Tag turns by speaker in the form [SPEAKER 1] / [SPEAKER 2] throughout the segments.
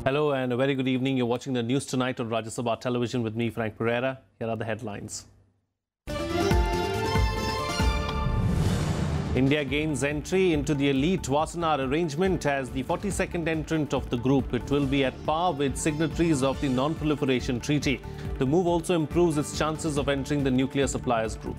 [SPEAKER 1] Hello and a very good evening. You're watching the news tonight on Rajya Sabha television with me, Frank Pereira. Here are the headlines. India gains entry into the elite Wassenaar arrangement as the 42nd entrant of the group. It will be at par with signatories of the Non-Proliferation Treaty. The move also improves its chances of entering the nuclear suppliers group.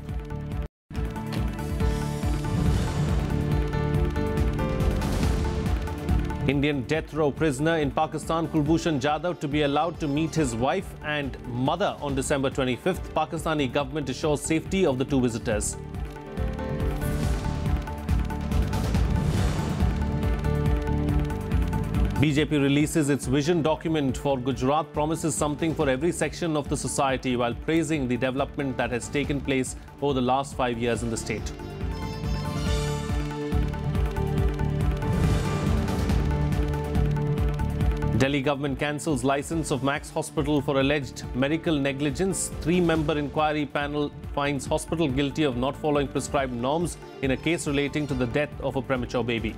[SPEAKER 1] Indian death row prisoner in Pakistan Kulbhushan Jadhav to be allowed to meet his wife and mother on December 25th. Pakistani government assures safety of the two visitors. BJP releases its vision document for Gujarat, promises something for every section of the society while praising the development that has taken place over the last 5 years in the state. Delhi government cancels license of Max Hospital for alleged medical negligence. 3-member inquiry panel finds hospital guilty of not following prescribed norms in a case relating to the death of a premature baby.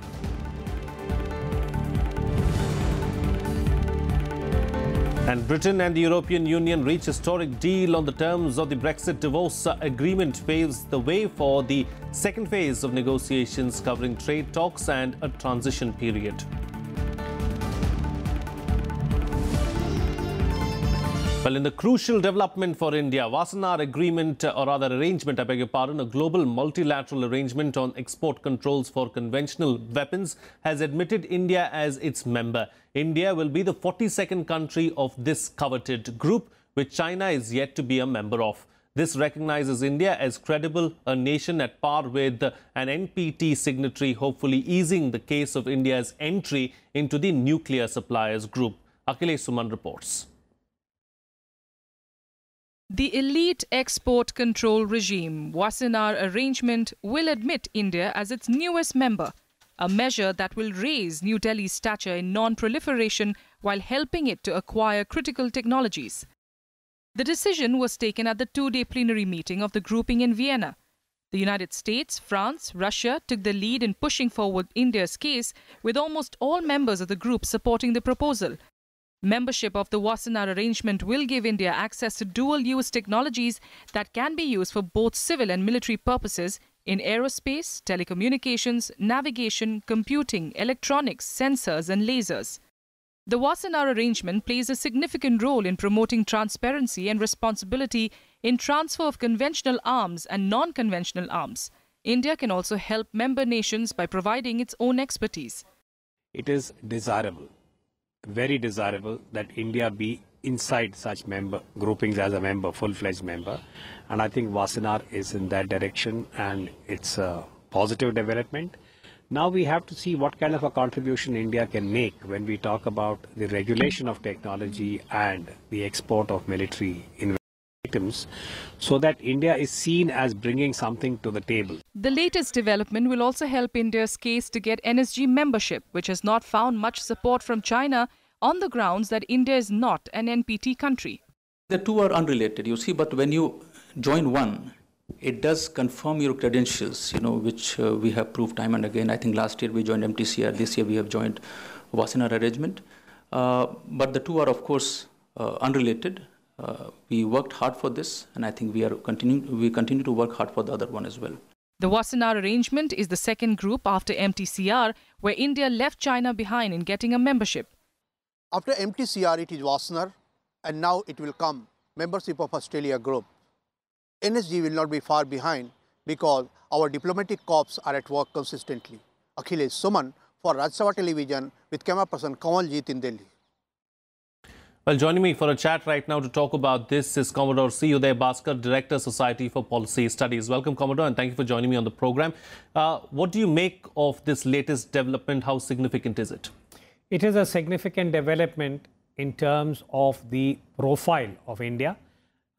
[SPEAKER 1] And Britain and the European Union reach historic deal on the terms of the Brexit divorce agreement, paves the way for the second phase of negotiations covering trade talks and a transition period. Well, in the crucial development for India, Wassenaar agreement, or rather arrangement, I beg your pardon, a global multilateral arrangement on export controls for conventional weapons, has admitted India as its member. India will be the 42nd country of this coveted group, which China is yet to be a member of. This recognizes India as credible, a nation at par with an NPT signatory, hopefully easing the case of India's entry into the nuclear suppliers group. Akhilesh Suman reports.
[SPEAKER 2] The elite export control regime, Wassenaar arrangement, will admit India as its newest member, a measure that will raise New Delhi's stature in non-proliferation while helping it to acquire critical technologies. The decision was taken at the 2-day plenary meeting of the grouping in Vienna. The United States, France, Russia took the lead in pushing forward India's case, with almost all members of the group supporting the proposal. Membership of the Wassenaar arrangement will give India access to dual-use technologies that can be used for both civil and military purposes in aerospace, telecommunications, navigation, computing, electronics, sensors and lasers. The Wassenaar arrangement plays a significant role in promoting transparency and responsibility in transfer of conventional arms and non-conventional arms. India can also help member nations by providing its own expertise.
[SPEAKER 3] It is desirable, very desirable, that India be inside such member groupings as a member, full-fledged member. And I think Wassenaar is in that direction, and it's a positive development. Now we have to see what kind of a contribution India can make when we talk about the regulation of technology and the export of military items, so that India is seen as bringing something to the table.
[SPEAKER 2] The latest development will also help India's case to get NSG membership, which has not found much support from China on the grounds that India is not an NPT country.
[SPEAKER 4] The two are unrelated, you see, but when you join one, it does confirm your credentials, which we have proved time and again. I think last year we joined MTCR, this year we have joined Wassenaar arrangement. But the two are, of course, unrelated. We worked hard for this, and I think we continue to work hard for the other one as well.
[SPEAKER 2] The Wassenaar arrangement is the second group after MTCR, where India left China behind in getting a membership.
[SPEAKER 5] After MTCR, it is Wassenaar, and now it will come membership of Australia group. NSG will not be far behind because our diplomatic corps are at work consistently. Akhilesh Suman for Rajya Sabha television with camera person Kamaljeet in Delhi.
[SPEAKER 1] Well, joining me for a chat right now to talk about this is Commodore C. Uday Bhaskar, Director, Society for Policy Studies. Welcome, Commodore, and thank you for joining me on the program. What do you make of this latest development? How significant is it?
[SPEAKER 6] It is a significant development in terms of the profile of India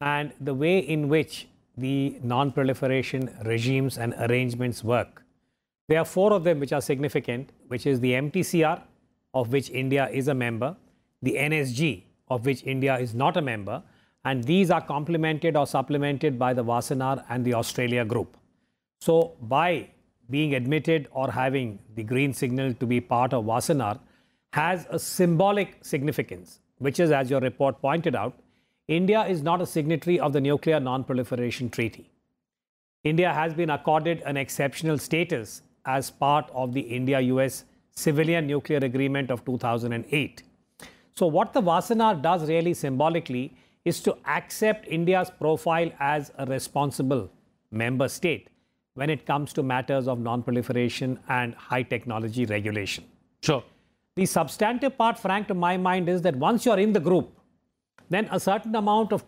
[SPEAKER 6] and the way in which the non-proliferation regimes and arrangements work. There are 4 of them which are significant, which is the MTCR, of which India is a member, the NSG, of which India is not a member, and these are complemented or supplemented by the Wassenaar and the Australia group. So by being admitted or having the green signal to be part of Wassenaar, has a symbolic significance, which is, as your report pointed out, India is not a signatory of the Nuclear Non-Proliferation Treaty. India has been accorded an exceptional status as part of the India-US Civilian Nuclear Agreement of 2008. So what the Wassenaar does really symbolically is to accept India's profile as a responsible member state when it comes to matters of non-proliferation and high technology regulation.
[SPEAKER 1] Sure.
[SPEAKER 6] The substantive part, Frank, to my mind, is that once you're in the group, then a certain amount of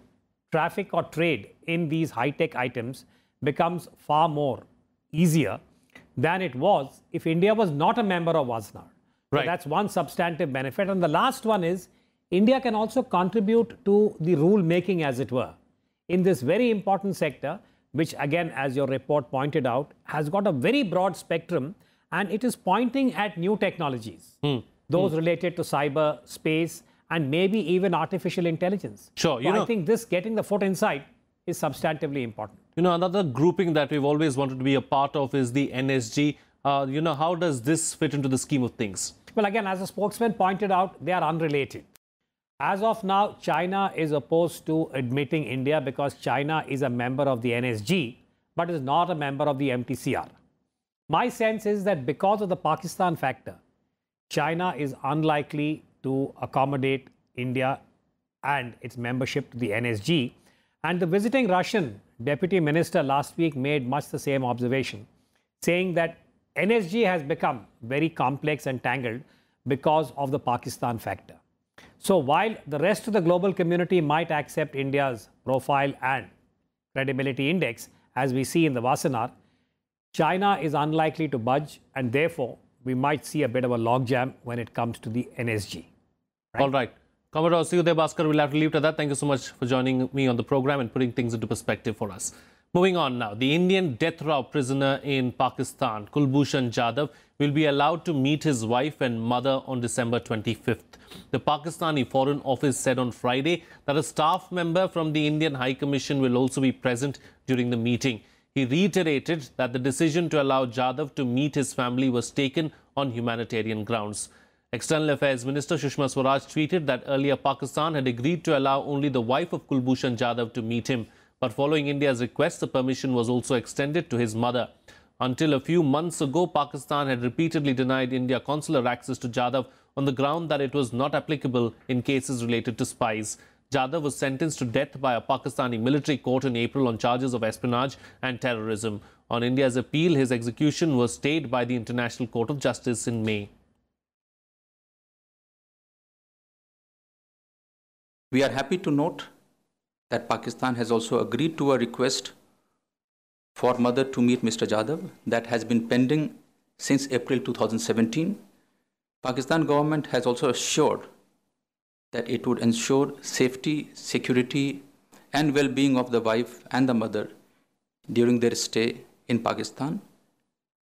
[SPEAKER 6] traffic or trade in these high-tech items becomes far more easier than it was if India was not a member of Wassenaar.
[SPEAKER 1] Right.
[SPEAKER 6] So that's one substantive benefit. And the last one is India can also contribute to the rule making, as it were, in this very important sector, which again, as your report pointed out, has got a very broad spectrum, and it is pointing at new technologies, those related to cyber, space, and maybe even artificial intelligence.
[SPEAKER 1] Sure.
[SPEAKER 6] So I think this getting the foot inside is substantively important.
[SPEAKER 1] You know, another grouping that we've always wanted to be a part of is the NSG. You know, how does this fit into the scheme of things?
[SPEAKER 6] Well, again, as a spokesman pointed out, they are unrelated. As of now, China is opposed to admitting India because China is a member of the NSG, but is not a member of the MTCR. My sense is that because of the Pakistan factor, China is unlikely to accommodate India and its membership to the NSG. And the visiting Russian deputy minister last week made much the same observation, saying that NSG has become very complex and tangled because of the Pakistan factor. So while the rest of the global community might accept India's profile and credibility index, as we see in the Wassenaar, China is unlikely to budge, and therefore we might see a bit of a logjam when it comes to the NSG. Right?
[SPEAKER 1] All right. Commodore Suyudev Bhaskar, we'll have to leave to that. Thank you so much for joining me on the program and putting things into perspective for us. Moving on now, the Indian death row prisoner in Pakistan, Kulbhushan Jadhav, will be allowed to meet his wife and mother on December 25th. The Pakistani Foreign Office said on Friday that a staff member from the Indian High Commission will also be present during the meeting. He reiterated that the decision to allow Jadhav to meet his family was taken on humanitarian grounds. External Affairs Minister Sushma Swaraj tweeted that earlier Pakistan had agreed to allow only the wife of Kulbhushan Jadhav to meet him. But following India's request, the permission was also extended to his mother. Until a few months ago, Pakistan had repeatedly denied India consular access to Jadhav on the ground that it was not applicable in cases related to spies. Jadhav was sentenced to death by a Pakistani military court in April on charges of espionage and terrorism. On India's appeal, his execution was stayed by the International Court of Justice in May.
[SPEAKER 4] We are happy to note that Pakistan has also agreed to a request for mother to meet Mr. Jadhav that has been pending since April 2017. Pakistan government has also assured that it would ensure safety, security and well-being of the wife and the mother during their stay in Pakistan.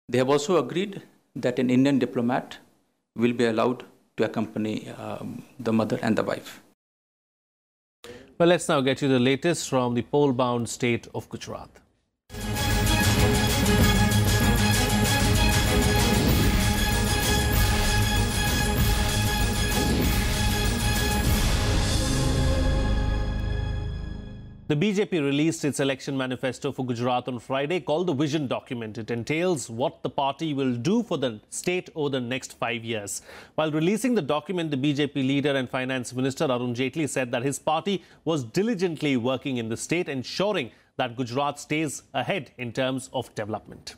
[SPEAKER 4] They have also agreed that an Indian diplomat will be allowed to accompany the mother and the wife.
[SPEAKER 1] Well, let's now get you the latest from the pole-bound state of Gujarat. The BJP released its election manifesto for Gujarat on Friday, called the Vision Document. It entails what the party will do for the state over the next 5 years. While releasing the document, the BJP leader and Finance Minister Arun Jaitley said that his party was diligently working in the state, ensuring that Gujarat stays ahead in terms of development.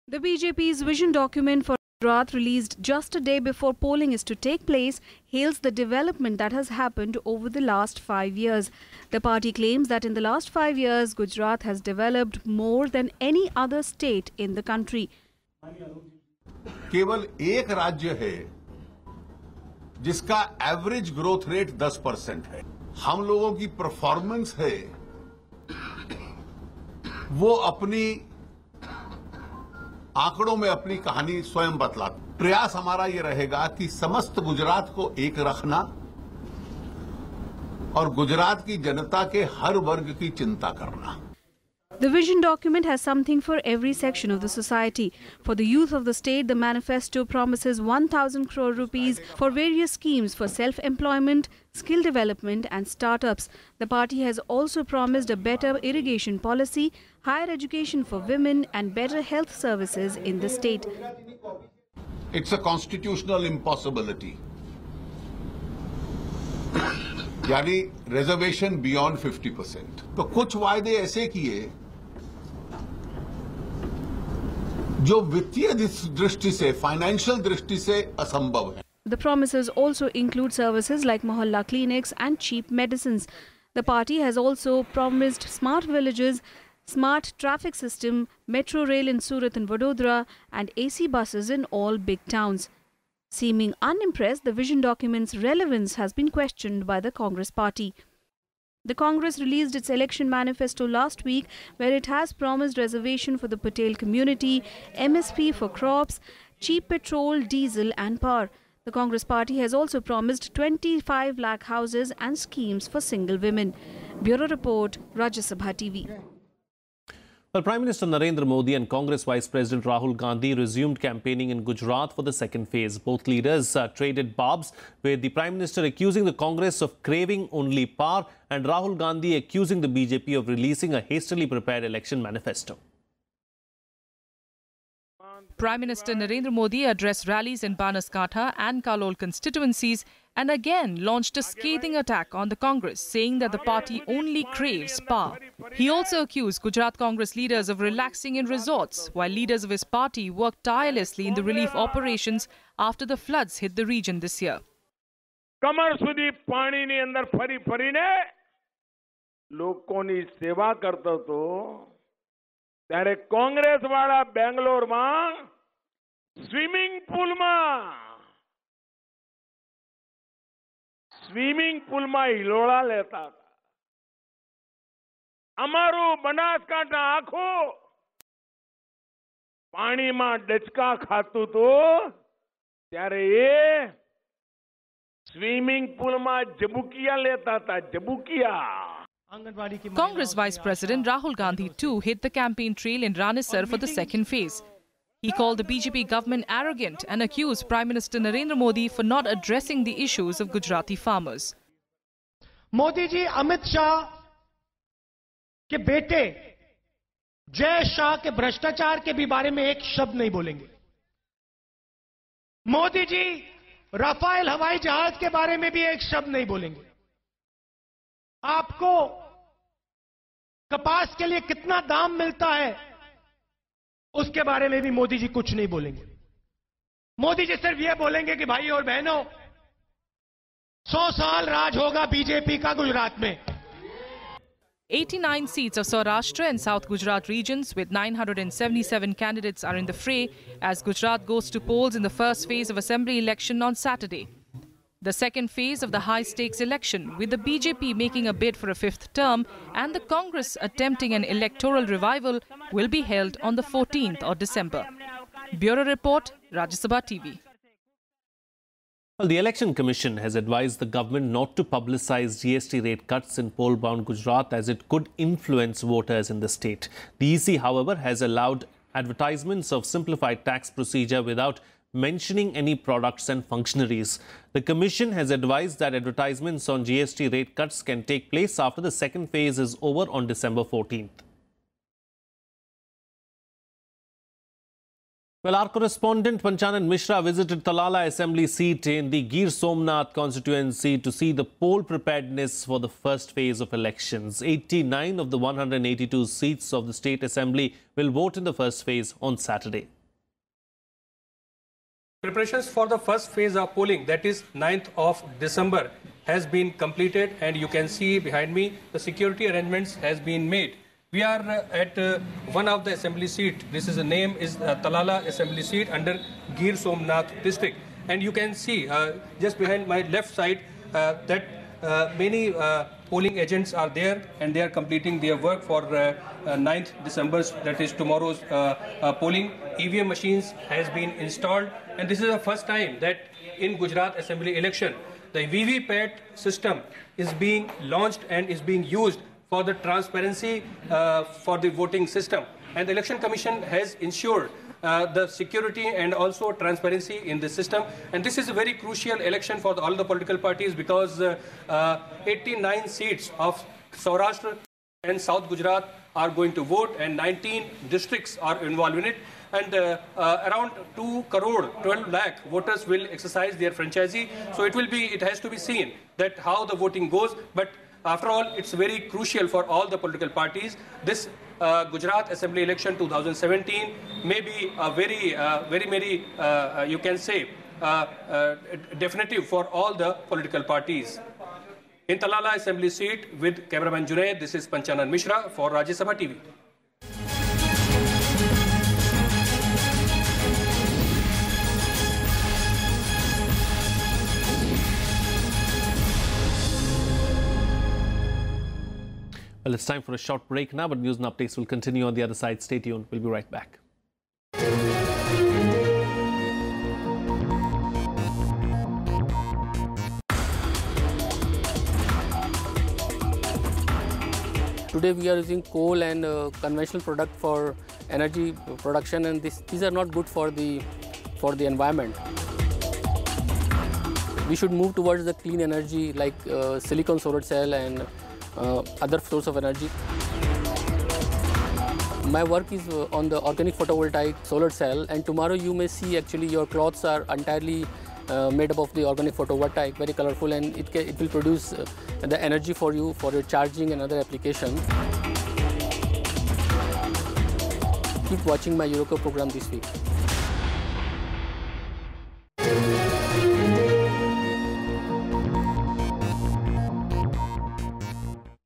[SPEAKER 7] The BJP's Vision Document for Gujarat, released just a day before polling is to take place, hails the development that has happened over the last 5 years. The party claims that in the last 5 years, Gujarat has developed more than any other state in the country.
[SPEAKER 8] केवल एक राज्य है जिसका average growth rate 10% है. हम लोगों की performance है वो अपनी आंकड़ों में अपनी कहानी स्वयं बतलाती. प्रयास हमारा ये रहेगा कि समस्त गुजरात को एक रखना और गुजरात की जनता के हर वर्ग की चिंता करना.
[SPEAKER 7] The vision document has something for every section of the society. For the youth of the state, the manifesto promises 1,000 crore rupees for various schemes for self-employment, skill development and startups. The party has also promised a better irrigation policy, higher education for women and better health services in the state.
[SPEAKER 8] It's a constitutional impossibility. यानी reservation beyond 50%. तो कुछ वायदे ऐसे किए जो वित्तीय दृष्टि से, फाइनेंशियल दृष्टि से असंभव है.
[SPEAKER 7] The promises also include services like Mohalla clinics and cheap medicines. The party has also promised smart villages, smart traffic system, metro rail in Surat and Vadodara and AC buses in all big towns. Seeming unimpressed, the vision document's relevance has been questioned by the Congress party. The Congress released its election manifesto last week, where it has promised reservation for the Patel community, MSP for crops, cheap petrol, diesel and power. The Congress party has also promised 25 lakh houses and schemes for single women. Bureau Report, Rajya Sabha TV.
[SPEAKER 1] Well, Prime Minister Narendra Modi and Congress Vice President Rahul Gandhi resumed campaigning in Gujarat for the second phase. Both leaders traded barbs, with the Prime Minister accusing the Congress of craving only power and Rahul Gandhi accusing the BJP of releasing a hastily prepared election manifesto.
[SPEAKER 2] Prime Minister Narendra Modi addressed rallies in Banaskantha and Kalol constituencies and again launched a scathing attack on the Congress, saying that the party only craves power. He also accused Gujarat Congress leaders of relaxing in resorts, while leaders of his party worked tirelessly in the relief operations after the floods hit the region this year.
[SPEAKER 9] कमर સુધી પાણીની અંદર ફરી ફરીને લોકોની સેવા કરતો હતો ત્યારે કોંગ્રેસ વાળા બેંગ્લોરમાં સ્વિમિંગ પુલમાં હિલોળા લેતા હતા. અમારું બનાસકાંઠા આખું પાણીમાં ડચકા ખાતું તો ત્યારે એ स्विमिंग पूल में जबुकिया लेता था, जबुकिया.
[SPEAKER 2] Congress Vice President Rahul Gandhi too hit the campaign trail in Ranisar for the second phase. He called the BJP government arrogant and accused Prime Minister Narendra Modi for not addressing the issues of Gujarati farmers.
[SPEAKER 10] Modi ji Amit Shah के बेटे जय शाह के भ्रष्टाचार के भी बारे में एक शब्द नहीं बोलेंगे. मोदी जी राफेल हवाई जहाज के बारे में भी एक शब्द नहीं बोलेंगे. आपको कपास के लिए कितना दाम मिलता है उसके बारे में भी मोदी जी कुछ नहीं बोलेंगे. मोदी जी सिर्फ ये बोलेंगे कि भाई और बहनों 100 साल राज होगा बीजेपी का गुजरात में.
[SPEAKER 2] 89 seats of Saurashtra and South Gujarat regions with 977 candidates are in the fray as Gujarat goes to polls in the first phase of assembly election on Saturday. The second phase of the high-stakes election, with the BJP making a bid for a fifth term and the Congress attempting an electoral revival, will be held on the 14th of December. Bureau Report, Rajya Sabha TV.
[SPEAKER 1] Well, the Election Commission has advised the government not to publicise GST rate cuts in poll-bound Gujarat as it could influence voters in the state. The EC, however, has allowed advertisements of simplified tax procedure without mentioning any products and functionaries. The Commission has advised that advertisements on GST rate cuts can take place after the second phase is over on December 14th. Well, our correspondent Panchanan Mishra visited Talala Assembly seat in the Gir Somnath constituency to see the poll preparedness for the first phase of elections. 89 of the 182 seats of the State Assembly will vote in the first phase on Saturday.
[SPEAKER 11] Preparations for the first phase of polling, that is 9th of December, has been completed, and you can see behind me the security arrangements has been made. We are at one of the assembly seat. This is the name is Talala Assembly seat under Gir Somnath district, and you can see just behind my left side that many polling agents are there and they are completing their work for 9th December, that is tomorrow's polling. EVM machines has been installed, and this is the first time that in Gujarat Assembly election the VVPAT system is being launched and is being used for the transparency for the voting system. And the Election Commission has ensured the security and also transparency in the system. And this is a very crucial election for all the political parties because 89 seats of Saurashtra and South Gujarat are going to vote and 19 districts are involved in it. And around 2 crore 12 lakh voters will exercise their franchisee. So it has to be seen that how the voting goes. But after all, it's very crucial for all the political parties. This Gujarat Assembly election 2017 may be a very, you can say, definitive for all the political parties. In Talala Assembly seat with cameraman Junaid, this is Panchanan Mishra for Rajya Sabha TV.
[SPEAKER 1] Well, it's time for a short break now, but news and updates will continue on the other side. Stay tuned. We'll be right back.
[SPEAKER 12] Today we are using coal and conventional product for energy production, and these are not good for the environment. We should move towards the clean energy like silicon solar cell and other source of energy. My work is on the organic photovoltaic solar cell, and tomorrow you may see actually your clothes are entirely made up of the organic photovoltaic, very colorful, and it will produce the energy for you for your charging and other applications. Keep watching my Eurocop program this week.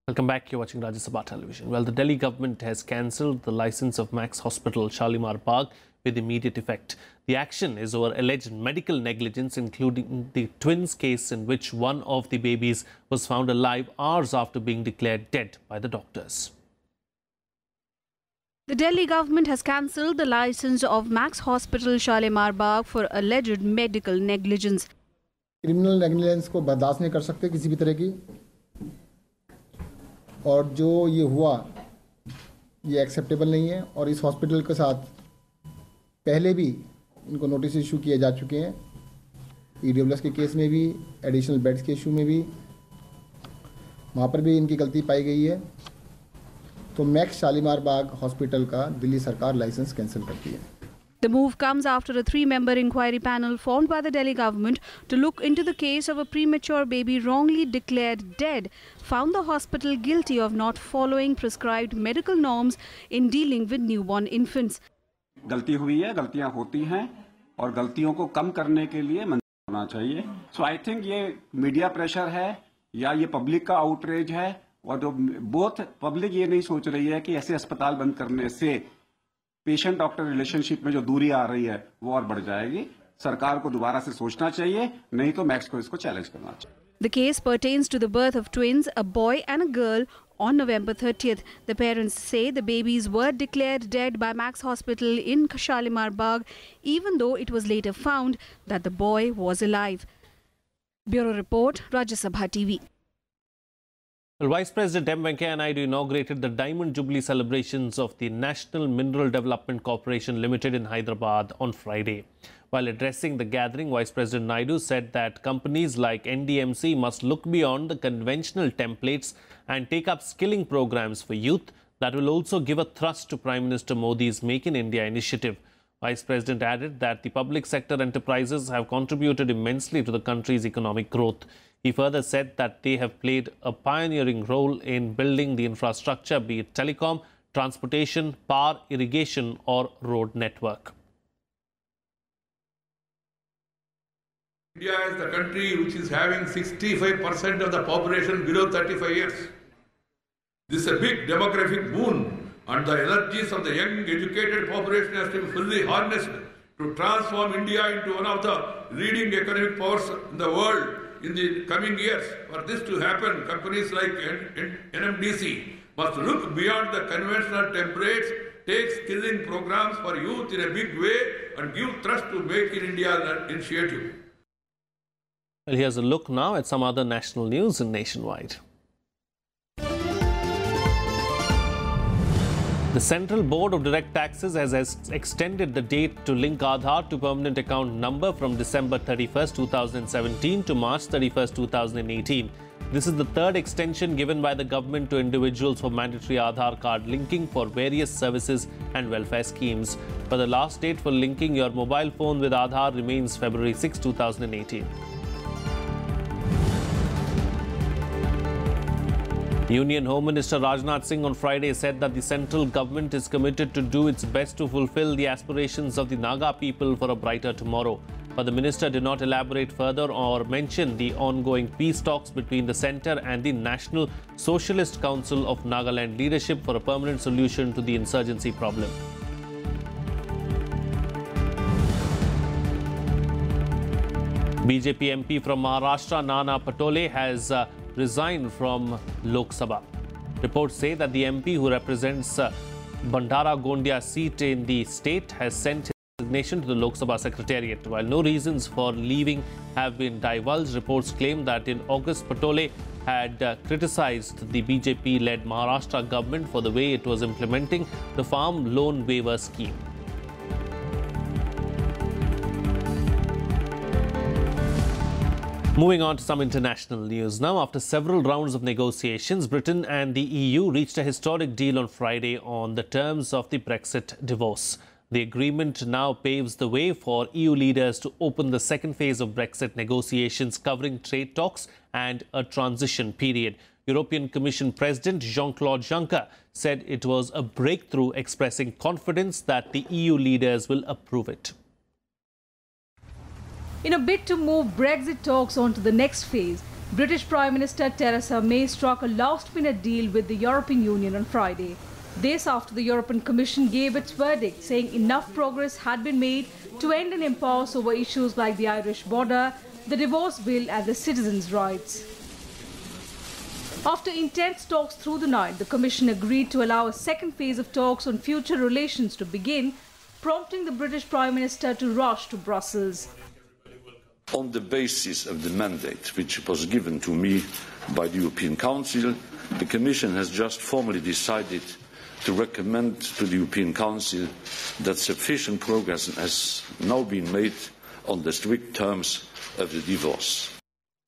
[SPEAKER 1] Welcome back. You're watching Rajya Sabha television. Well, the Delhi government has cancelled the license of Max Hospital, Shalimar Bagh, with immediate effect. The action is over alleged medical negligence, including the twins case in which one of the babies was found alive hours after being declared dead by the doctors.
[SPEAKER 7] The Delhi government has cancelled the license of Max Hospital, Shalimar Bagh for alleged medical negligence.
[SPEAKER 13] Criminal negligence को बर्दाश्त नहीं कर सकते किसी भी तरह की, और जो ये हुआ ये एक्सेप्टेबल नहीं है, और इस हॉस्पिटल के साथ पहले भी इनको नोटिस इशू किए जा चुके हैं, ईडब्ल्यूएस के केस में भी, एडिशनल बेड्स के इशू में भी, वहाँ पर भी इनकी गलती पाई गई है। तो मैक्स शालीमार बाग हॉस्पिटल का दिल्ली सरकार लाइसेंस कैंसिल करती है।
[SPEAKER 7] The move comes after a 3-member inquiry panel formed by the Delhi government to look into the case of a premature baby wrongly declared dead found the hospital guilty of not following prescribed medical norms in dealing with newborn infants.
[SPEAKER 14] गलती हुई है, गलतियां होती हैं, और गलतियों को कम करने के लिए मंजूर होना चाहिए। सो आई थिंक ये मीडिया प्रेशर है या ये पब्लिक का आउटरीच है, और जो बोथ पब्लिक ये नहीं सोच रही है कि ऐसे अस्पताल बंद करने से पेशेंट डॉक्टर रिलेशनशिप में जो दूरी आ रही है वो और बढ़ जाएगी। सरकार को दोबारा से सोचना चाहिए, नहीं तो मैक्स को इसको चैलेंज करना चाहिए।
[SPEAKER 7] The case pertains to the birth of twins, a boy and a girl, on November 30th. The parents say the babies were declared dead by Max Hospital in Shalimar Bagh, even though it was later found that the boy was alive. Bureau Report, Rajya Sabha TV.
[SPEAKER 1] Well, Vice President M. Venkaiah Naidu inaugurated the Diamond Jubilee celebrations of the National Mineral Development Corporation Limited in Hyderabad on Friday. While addressing the gathering, Vice President Naidu said that companies like NDMC must look beyond the conventional templates and take up skilling programs for youth that will also give a thrust to Prime Minister Modi's Make in India initiative. Vice President added that the public sector enterprises have contributed immensely to the country's economic growth. He further said that they have played a pioneering role in building the infrastructure, be it telecom, transportation, power, irrigation or road network.
[SPEAKER 15] India is the country which is having 65% of the population below 35 years. This is a big demographic boon, and the energies of the young educated population has to be fully harnessed to transform India into one of the leading economic powers in the world in the coming years. For this to happen, companies like NMDC must look beyond the conventional templates, take skilling programs for youth in a big way, and give thrust to Make in India initiative.
[SPEAKER 1] Well, here's a look now at some other national news and nationwide. The Central Board of Direct Taxes has extended the date to link Aadhaar to permanent account number from December 31st, 2017 to March 31st, 2018. This is the third extension given by the government to individuals for mandatory Aadhaar card linking for various services and welfare schemes. But the last date for linking your mobile phone with Aadhaar remains February 6, 2018. Union Home Minister Rajnath Singh on Friday said that the central government is committed to do its best to fulfill the aspirations of the Naga people for a brighter tomorrow. But the minister did not elaborate further or mention the ongoing peace talks between the centre and the National Socialist Council of Nagaland leadership for a permanent solution to the insurgency problem. BJP MP from Maharashtra Nana Patole has resigned from Lok Sabha. Reports say that the MP who represents Bandara Gondia seat in the state has sent his resignation to the Lok Sabha Secretariat. While no reasons for leaving have been divulged, reports claim that in August Patole had criticized the BJP-led Maharashtra government for the way it was implementing the farm loan waiver scheme. Moving on to some international news now. After several rounds of negotiations, Britain and the EU reached a historic deal on Friday on the terms of the Brexit divorce. The agreement now paves the way for EU leaders to open the second phase of Brexit negotiations covering trade talks and a transition period. European Commission President Jean-Claude Juncker said it was a breakthrough, expressing confidence that the EU leaders will approve it.
[SPEAKER 7] In a bid to move Brexit talks on to the next phase, British Prime Minister Theresa May struck a last-minute deal with the European Union on Friday. This after the European Commission gave its verdict, saying enough progress had been made to end an impasse over issues like the Irish border, the divorce bill and the citizens' rights. After intense talks through the night, the Commission agreed to allow a second phase of talks on future relations to begin, prompting the British Prime Minister to rush to Brussels.
[SPEAKER 16] On the basis of the mandate which was given to me by the European Council, the Commission has just formally decided to recommend to the European Council that sufficient progress has now been made on the strict terms of the divorce.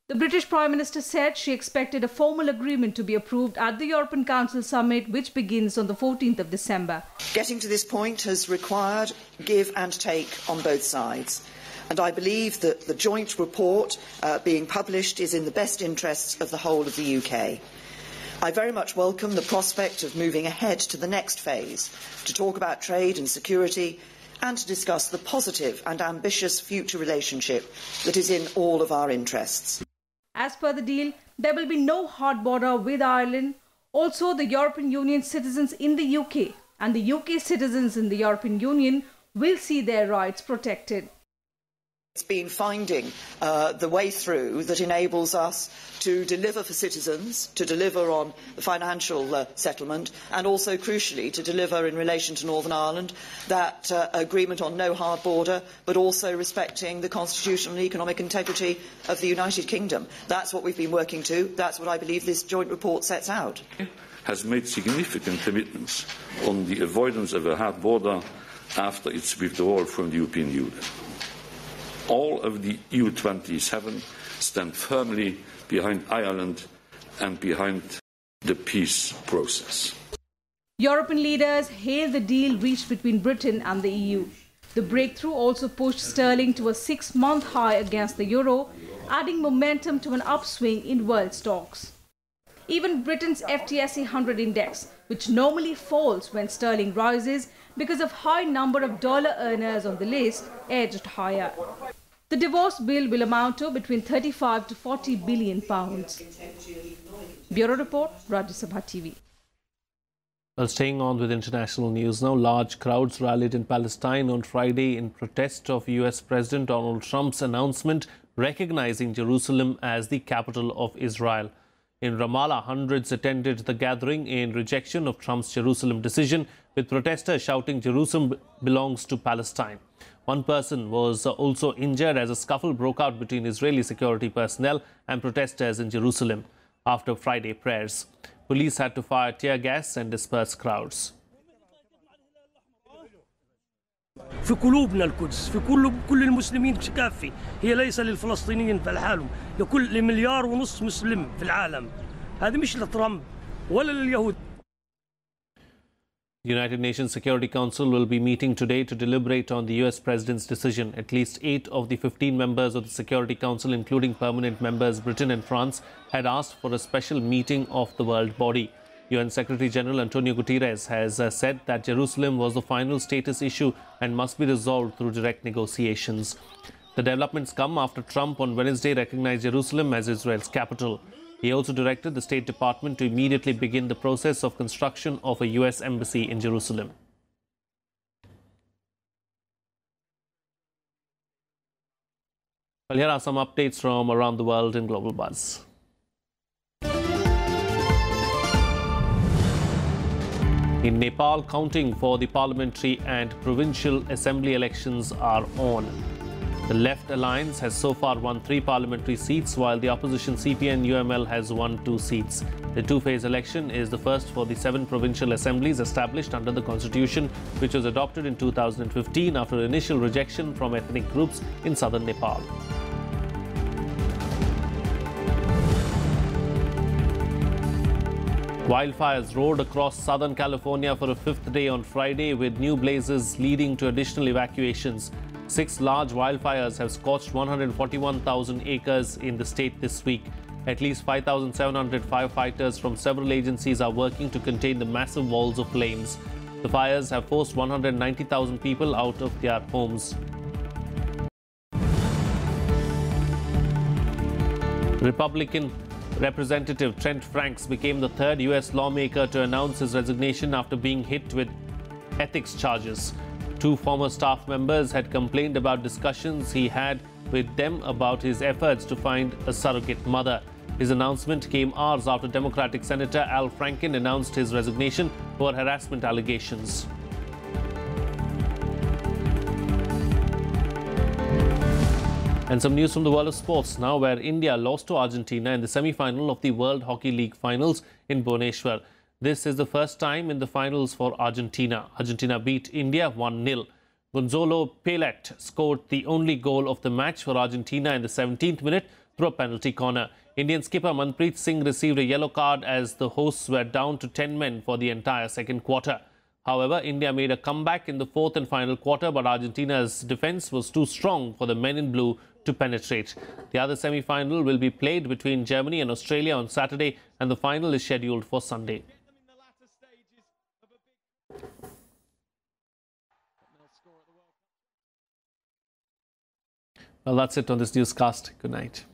[SPEAKER 7] The British Prime Minister said she expected a formal agreement to be approved at the European Council summit, which begins on the 14th of December.
[SPEAKER 17] Getting to this point has required give and take on both sides. And I believe that the joint report being published is in the best interests of the whole of the UK. I very much welcome the prospect of moving ahead to the next phase to talk about trade and security and to discuss the positive and ambitious future relationship that is in all of our interests.
[SPEAKER 7] As per the deal, there will be no hard border with Ireland. Also, the European Union citizens in the UK and the UK citizens in the European Union will see their rights protected.
[SPEAKER 17] It's been finding the way through that enables us to deliver for citizens, to deliver on the financial settlement, and also, crucially, to deliver in relation to Northern Ireland that agreement on no hard border, but also respecting the constitutional and economic integrity of the United Kingdom. That's what we've been working to. That's what I believe this joint report sets out.
[SPEAKER 16] Has made significant commitments on the avoidance of a hard border after its withdrawal from the European Union. All of the EU27 stand firmly behind Ireland and behind the peace process.
[SPEAKER 7] European leaders hailed the deal reached between Britain and the EU. The breakthrough also pushed sterling to a 6-month high against the euro, adding momentum to an upswing in world stocks. Even Britain's FTSE 100 index, which normally falls when sterling rises because of high number of dollar earners on the list, edged higher. The divorce bill will amount to between 35 to 40 billion pounds. Bureau Report, Rajya Sabha TV.
[SPEAKER 1] Well, staying on with international news now, large crowds rallied in Palestine on Friday in protest of US President Donald Trump's announcement recognizing Jerusalem as the capital of Israel. In Ramallah, hundreds attended the gathering in rejection of Trump's Jerusalem decision, with protesters shouting Jerusalem belongs to Palestine. One person was also injured as a scuffle broke out between Israeli security personnel and protesters in Jerusalem after Friday prayers. Police had to fire tear gas and disperse crowds.
[SPEAKER 18] في قلوبنا القدس، في كل المسلمين كافة. هي ليس للفلسطينيين فلحالهم، لكل 1.5 مليار مسلم في العالم. هذه مش لترامب ولا لليهود.
[SPEAKER 1] The United Nations Security Council will be meeting today to deliberate on the US President's decision. At least 8 of the 15 members of the Security Council, including permanent members Britain and France, had asked for a special meeting of the world body. UN Secretary General Antonio Guterres has said that Jerusalem was the final status issue and must be resolved through direct negotiations. The developments come after Trump on Wednesday recognized Jerusalem as Israel's capital. He also directed the State Department to immediately begin the process of construction of a US embassy in Jerusalem. Well, here are some updates from around the world in Global Buzz. In Nepal, counting for the parliamentary and provincial assembly elections are on. The Left Alliance has so far won 3 parliamentary seats, while the opposition CPN-UML has won 2 seats. The two-phase election is the first for the 7 provincial assemblies established under the constitution, which was adopted in 2015 after initial rejection from ethnic groups in southern Nepal. Wildfires roared across Southern California for a 5th day on Friday, with new blazes leading to additional evacuations. 6 large wildfires have scorched 141,000 acres in the state this week. At least 5,700 firefighters from several agencies are working to contain the massive walls of flames. The fires have forced 190,000 people out of their homes. Republican Representative Trent Franks became the 3rd U.S. lawmaker to announce his resignation after being hit with ethics charges. 2 former staff members had complained about discussions he had with them about his efforts to find a surrogate mother. His announcement came hours after Democratic Senator Al Franken announced his resignation for harassment allegations. And some news from the world of sports now, where India lost to Argentina in the semi-final of the World Hockey League finals in Bhubaneswar. This is the first time in the finals for Argentina. Argentina beat India 1-0. Gonzalo Paylet scored the only goal of the match for Argentina in the 17th minute through a penalty corner. Indian skipper Manpreet Singh received a yellow card as the hosts were down to 10 men for the entire second quarter. However, India made a comeback in the 4th and final quarter, but Argentina's defence was too strong for the men in blue to penetrate. The other semi-final will be played between Germany and Australia on Saturday, and the final is scheduled for Sunday. Well, that's it on this newscast. Good night.